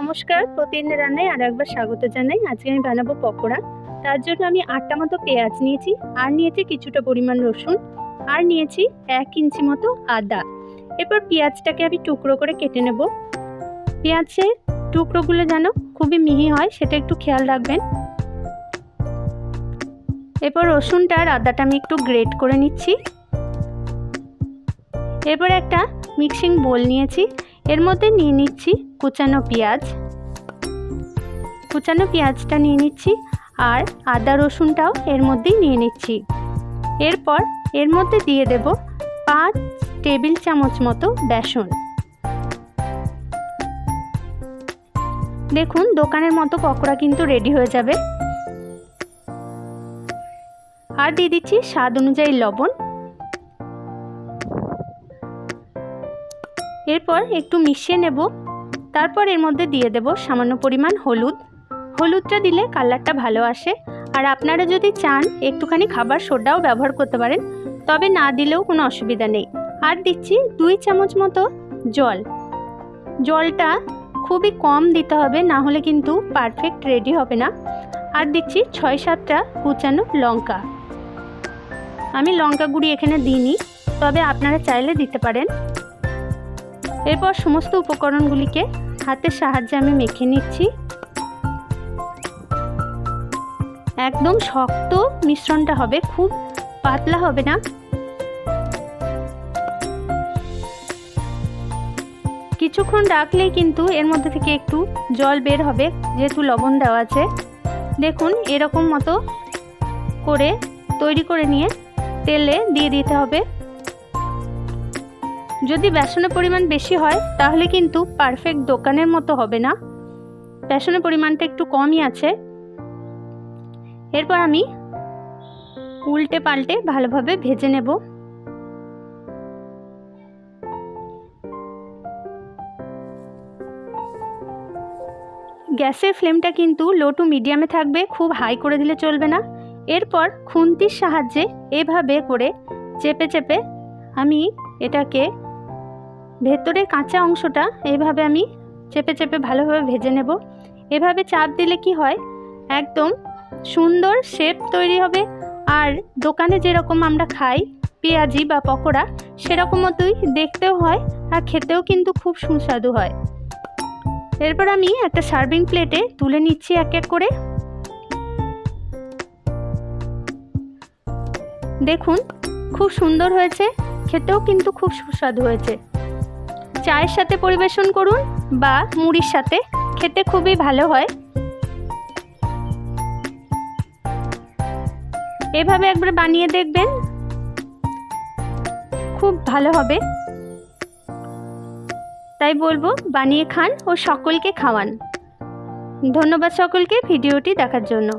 নমস্কার, প্রতিদিনের রান্নায় আর একবার স্বাগত জানাই। আজকে আমি বানাবো পকোড়া। তার জন্য আমি 8টা মতো পেঁয়াজ নিয়েছি, আর নিয়েছি কিছুটা পরিমাণ রসুন, আর নিয়েছি 1 ইঞ্চি মতো আদা। এরপর পেঁয়াজটাকে আমি টুকরো করে কেটে নেব। পেঁয়াজের টুকরোগুলো যেন খুবই মিহি হয় সেটা একটু খেয়াল রাখবেন। এরপর রসুনটা আর আদাটা আমি একটু গ্রেট করে নিচ্ছি। এরপর একটা মিক্সিং বোল নিয়েছি, এর মধ্যে নিয়ে নিচ্ছি কুচানো পেঁয়াজটা নিয়ে নিচ্ছি, আর আদা রসুনটাও এর মধ্যেই নিয়ে নিচ্ছি। এরপর এর মধ্যে দিয়ে দেব 5 টেবিল চামচ মতো বেসন। দেখুন দোকানের মতো পকোড়া কিন্তু রেডি হয়ে যাবে। আর দিয়ে দিচ্ছি স্বাদ অনুযায়ী লবণ। এরপর একটু মিশিয়ে নেব। তারপর এর মধ্যে দিয়ে দেব সামান্য পরিমাণ হলুদটা দিলে কালারটা ভালো আসে। আর আপনারা যদি চান একটুখানি খাবার সোডাও ব্যবহার করতে পারেন, তবে না দিলেও কোনো অসুবিধা নেই। আর দিচ্ছি 2 চামচ মতো জলটা খুবই কম দিতে হবে, না হলে কিন্তু পারফেক্ট রেডি হবে না। আর দিচ্ছি 6-7টা কুচানো লঙ্কা। আমি লঙ্কা গুঁড়ি এখানে দিইনি, তবে আপনারা চাইলে দিতে পারেন। এরপর সমস্ত উপকরণগুলিকে হাতের সাহায্যে আমি মেখে নিচ্ছি। একদম শক্ত মিশ্রণটা হবে, খুব পাতলা হবে না। কিছুক্ষণ রাখলেই কিন্তু এর মধ্যে থেকে একটু জল বের হবে, যেহেতু লবণ দেওয়া আছে। দেখুন এরকম মতো করে তৈরি করে নিয়ে তেলে দিয়ে দিতে হবে। যদি বেসনের পরিমাণ বেশি হয় তাহলে কিন্তু পারফেক্ট দোকানের মতো হবে না, বেসনের পরিমাণটা একটু কমই আছে। এরপর আমি উল্টে পাল্টে ভালোভাবে ভেজে নেব। গ্যাসের ফ্লেমটা কিন্তু লো টু মিডিয়ামে থাকবে, খুব হাই করে দিলে চলবে না। এরপর খুন্তির সাহায্যে এভাবে করে চেপে চেপে আমি এটাকে ভেতরের কাঁচা অংশটা এইভাবে আমি চেপে চেপে ভালোভাবে ভেজে নেব। এভাবে চাপ দিলে কি হয়, একদম সুন্দর শেপ তৈরি হবে। আর দোকানে যেরকম আমরা খাই পেঁয়াজি বা পকোড়া, সেরকম মতোই দেখতেও হয়, আর খেতেও কিন্তু খুব সুস্বাদু হয়। এরপর আমি একটা সার্ভিং প্লেটে তুলে নিচ্ছি এক এক করে। দেখুন খুব সুন্দর হয়েছে, খেতেও কিন্তু খুব সুস্বাদু হয়েছে। চায়ের সাথে পরিবেশন করুন বা মুড়ির সাথে, খেতে খুবই ভালো হয়। এভাবে একবার বানিয়ে দেখবেন, খুব ভালো হবে। তাই বলবো বানিয়ে খান ও সকলকে খাওয়ান। ধন্যবাদ সকলকে ভিডিওটি দেখার জন্য।